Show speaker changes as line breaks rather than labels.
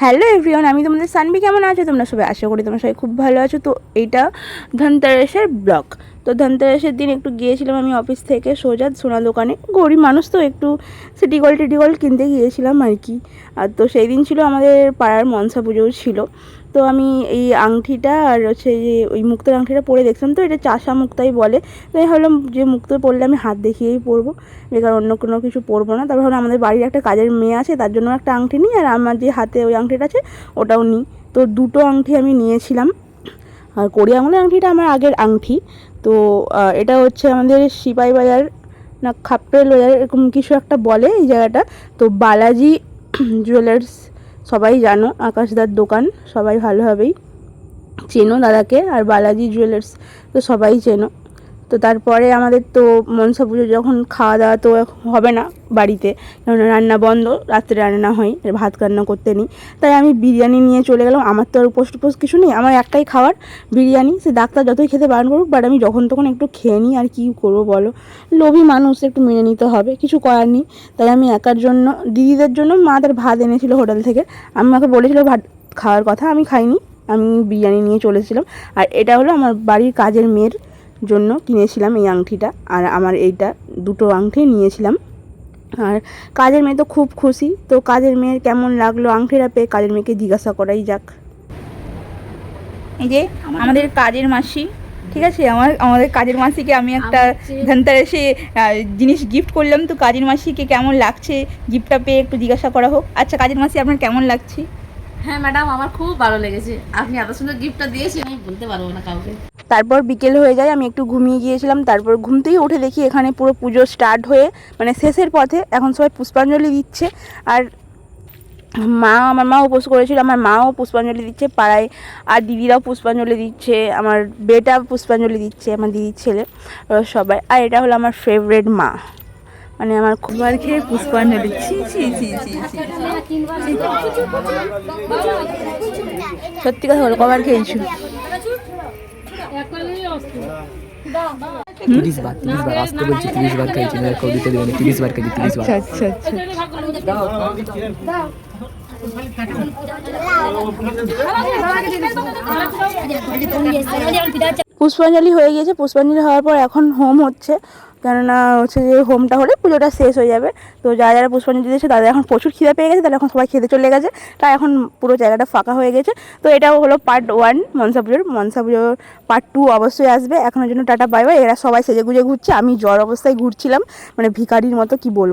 Hello everyone, আমি তোমাদের সানবি। কেমন আছো তোমরা সবাই? আশা করি তোমরা সবাই খুব ভালো আছো। তো এইটা ধনতেরাসের ব্লগ। তো ধনতেরাসের দিন একটু গিয়েছিলাম আমি অফিস থেকে সোজা সোনা দোকানে। গরিব মানুষ তো একটু সিটি গোল্ড কিনতে গিয়েছিলাম আর কি। আর তো সেই দিন ছিল আমাদের পাড়ার মনসা পুজোও ছিল। তো আমি এই আংটিটা আর হচ্ছে যে ওই মুক্তার আংটিটা পরে দেখছিলাম। তো এটা চাষা মুক্তাই বলে। তো আমি ভাবলাম যে মুক্তা পরলে আমি হাত দেখিয়েই পরবো, বেকার অন্য কোনো কিছু পরবো না। তারপর আমাদের বাড়ির একটা কাজের মেয়ে আছে, তার জন্য একটা আংটি নিই, আর আমার যে হাতে ওই আংটিটা আছে ওটাও নিই। তো দুটো আংটি আমি নিয়েছিলাম। আর কড়ি আঙুলের আংটিটা আমার আগের আংটি। তো এটা হচ্ছে আমাদের সিপাই বাজার না খাপড়েল বাজার এরকম কিছু একটা বলে এই জায়গাটা। তো বালাজি জুয়েলার্স সবাই জানো, আকাশদার দোকান, সবাই ভালোভাবেই চেনো দাদাকে। আর বালাজি জুয়েলার্স তো সবাই চেনো। তো তারপরে আমাদের তো মনসা পুজো যখন খাওয়া দাওয়া তো হবে না বাড়িতে, কারণ রান্না বন্ধ, রাত্রে রান্না হয়, ভাত রান্না করতে নিই। তাই আমি বিরিয়ানি নিয়ে চলে গেলাম। আমার তো আর উপোস টুপোস কিছু নেই, আমার একটাই খাওয়ার বিরিয়ানি। সে ডাক্তার যতই খেতে বারণ করুক, বাট আমি যখন তখন একটু খেয়ে নিই। আর কী করবো বলো, লোভী মানুষ, একটু মেনে নিতে হবে, কিছু করার নেই। তাই আমি একার জন্য, দিদিদের জন্য মা তার ভাত এনেছিল হোটেল থেকে। আমি আমাকে বলেছিল ভাত খাওয়ার কথা, আমি খাইনি, আমি বিরিয়ানি নিয়ে চলেছিলাম। আর এটা হলো আমার বাড়ির কাজের মেয়ের জন্য কিনেছিলাম এই আংটিটা। আর আমার এইটা দুটো আংটি নিয়েছিলাম। আর কাজের মেয়ে তো খুব খুশি। তো কাজের মেয়ের কেমন লাগলো আংটিটা পেয়ে, কাজের মেয়েকে জিজ্ঞাসা করাই যাক। এই যে আমাদের কাজের মাসি, ঠিক আছে, আমাদের কাজের মাসিকে আমি একটা ধনতেরাসে জিনিস গিফট করলাম। তো কাজের মাসিকে কেমন লাগছে গিফটটা পেয়ে একটু জিজ্ঞাসা করা হোক। আচ্ছা কাজের মাসি, আপনার কেমন লাগছে?
হ্যাঁ ম্যাডাম, আমার খুব ভালো লেগেছে। আপনি এত সুন্দর গিফটটা দিয়েছেন, আমি বলতে পারবো না কাউকে।
তারপর বিকেল হয়ে যায়, আমি একটু ঘুমিয়ে গিয়েছিলাম। তারপর ঘুম থেকে উঠে দেখি এখানে পুরো পুজো স্টার্ট হয়ে মানে শেষের পথে, এখন সবাই পুষ্পাঞ্জলি দিচ্ছে। আর আমার মা উপোস করেছিল, আমার মাও পুষ্পাঞ্জলি দিচ্ছে পাড়ায়। আর দিদিরাও পুষ্পাঞ্জলি দিচ্ছে, আমার বেটা পুষ্পাঞ্জলি দিচ্ছে, আমার দিদির ছেলে, সবাই। আর এটা হলো আমার ফেভারিট মা, মানে আমার খুববার খেয়ে পুষ্পাঞ্জলি। সত্যি কথা বলো, কবার খেয়েছো?
30 বার আসতে বলছি, 30 বার খাইছি, কেউ দিতে দেবে না। 30 বার খাইছি, 30 বার।
আচ্ছা আচ্ছা আচ্ছা। পুষ্পাঞ্জলি হয়ে গিয়েছে। পুষ্পাঞ্জলি হওয়ার পর এখন হোম হচ্ছে, কেননা হচ্ছে যে হোমটা হলে পুজোটা শেষ হয়ে যাবে। তো যারা যারা পুষ্পাঞ্জলি দিয়েছে তাদের এখন প্রচুর খিদে পেয়ে গেছে, তাহলে এখন সবাই খেতে চলে গেছে। তাই এখন পুরো জায়গাটা ফাঁকা হয়ে গেছে। তো এটাও হলো পার্ট 1 মনসা পুজোর পার্ট 2 অবশ্যই আসবে। এখনের জন্য টাটা বাই বাই। এরা সবাই সেজে গুজে ঘুরছে, আমি জ্বর অবস্থায় ঘুরছিলাম, মানে ভিখারির মতো, কি বলবো।